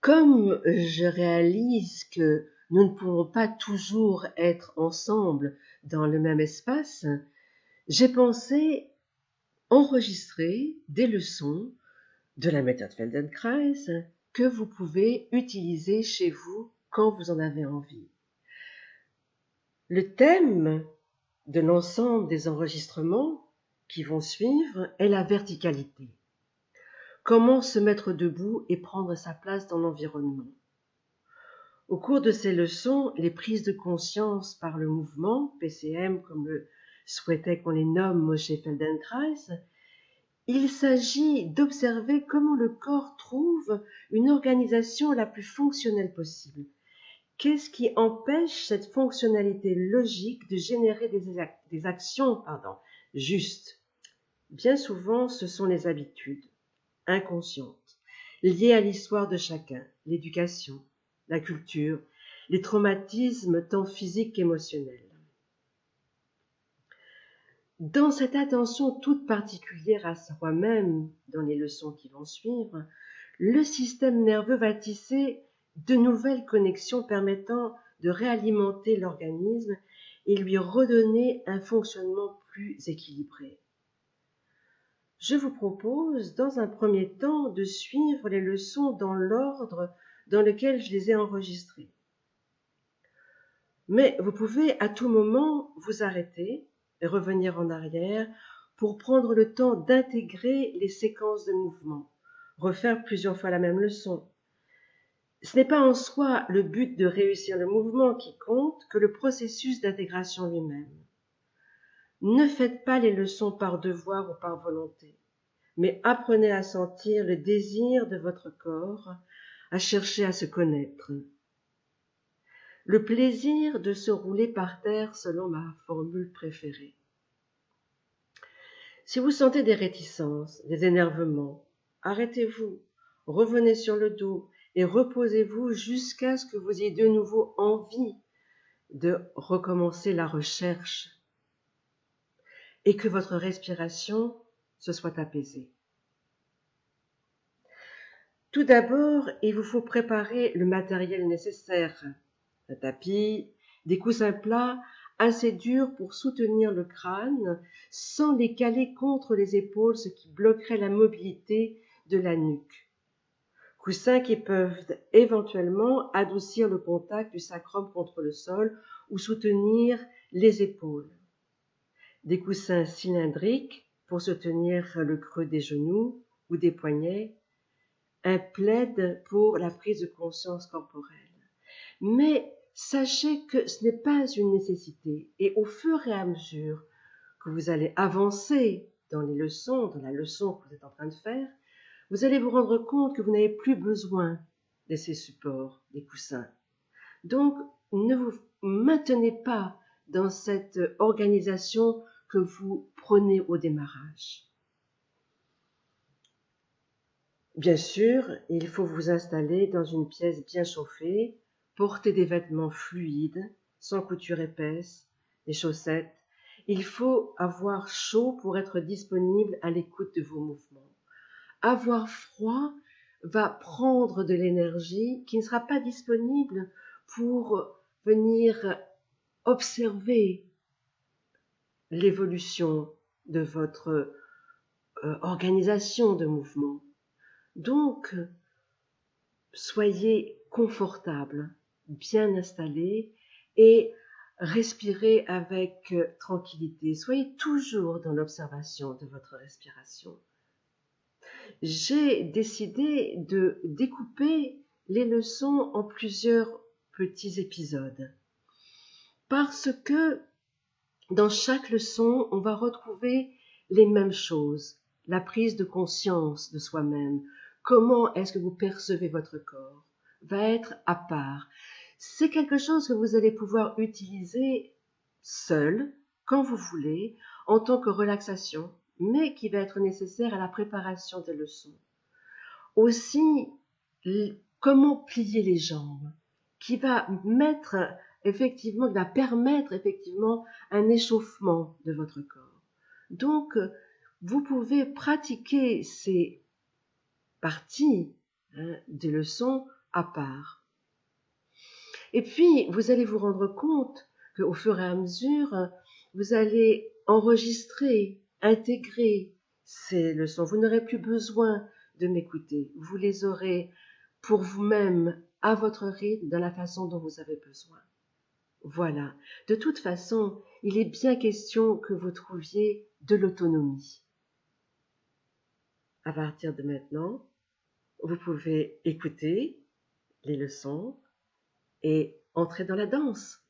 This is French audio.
Comme je réalise que nous ne pouvons pas toujours être ensemble dans le même espace, j'ai pensé enregistrer des leçons de la méthode Feldenkrais que vous pouvez utiliser chez vous quand vous en avez envie. Le thème de l'ensemble des enregistrements qui vont suivre est la verticalité. Comment se mettre debout et prendre sa place dans l'environnement. Au cours de ces leçons, les prises de conscience par le mouvement, PCM comme le souhaitait qu'on les nomme Moshe Feldenkrais, il s'agit d'observer comment le corps trouve une organisation la plus fonctionnelle possible. Qu'est-ce qui empêche cette fonctionnalité logique de générer des actions justes? Bien souvent, ce sont les habitudes inconscientes, liées à l'histoire de chacun, l'éducation, la culture, les traumatismes tant physiques qu'émotionnels. Dans cette attention toute particulière à soi-même, dans les leçons qui vont suivre, le système nerveux va tisser de nouvelles connexions permettant de réalimenter l'organisme et lui redonner un fonctionnement plus équilibré. Je vous propose, dans un premier temps, de suivre les leçons dans l'ordre dans lequel je les ai enregistrées. Mais vous pouvez à tout moment vous arrêter et revenir en arrière pour prendre le temps d'intégrer les séquences de mouvement, refaire plusieurs fois la même leçon. Ce n'est pas en soi le but de réussir le mouvement qui compte que le processus d'intégration lui-même. Ne faites pas les leçons par devoir ou par volonté, mais apprenez à sentir le désir de votre corps, à chercher à se connaître. Le plaisir de se rouler par terre selon ma formule préférée. Si vous sentez des réticences, des énervements, arrêtez-vous, revenez sur le dos et reposez-vous jusqu'à ce que vous ayez de nouveau envie de recommencer la recherche et que votre respiration se soit apaisée. Tout d'abord, il vous faut préparer le matériel nécessaire, un tapis, des coussins plats assez durs pour soutenir le crâne sans les caler contre les épaules, ce qui bloquerait la mobilité de la nuque. Coussins qui peuvent éventuellement adoucir le contact du sacrum contre le sol ou soutenir les épaules. Des coussins cylindriques pour soutenir le creux des genoux ou des poignets, un plaid pour la prise de conscience corporelle. Mais sachez que ce n'est pas une nécessité et au fur et à mesure que vous allez avancer dans les leçons, dans la leçon que vous êtes en train de faire, vous allez vous rendre compte que vous n'avez plus besoin de ces supports, des coussins. Donc, ne vous maintenez pas dans cette organisation que vous prenez au démarrage. Bien sûr, il faut vous installer dans une pièce bien chauffée, porter des vêtements fluides, sans couture épaisse, des chaussettes. Il faut avoir chaud pour être disponible à l'écoute de vos mouvements. Avoir froid va prendre de l'énergie qui ne sera pas disponible pour venir observer l'évolution de votre organisation de mouvement. Donc, soyez confortable, bien installé et respirez avec tranquillité. Soyez toujours dans l'observation de votre respiration. J'ai décidé de découper les leçons en plusieurs petits épisodes parce que dans chaque leçon, on va retrouver les mêmes choses, la prise de conscience de soi-même, comment est-ce que vous percevez votre corps, va être à part. C'est quelque chose que vous allez pouvoir utiliser seul, quand vous voulez, en tant que relaxation, mais qui va être nécessaire à la préparation des leçons. Aussi, comment plier les jambes, qui va permettre effectivement un échauffement de votre corps. Donc, vous pouvez pratiquer ces parties des leçons à part. Et puis, vous allez vous rendre compte qu'au fur et à mesure, vous allez enregistrer, intégrer ces leçons. Vous n'aurez plus besoin de m'écouter. Vous les aurez pour vous-même, à votre rythme, dans la façon dont vous avez besoin. Voilà. De toute façon, il est bien question que vous trouviez de l'autonomie. À partir de maintenant, vous pouvez écouter les leçons et entrer dans la danse.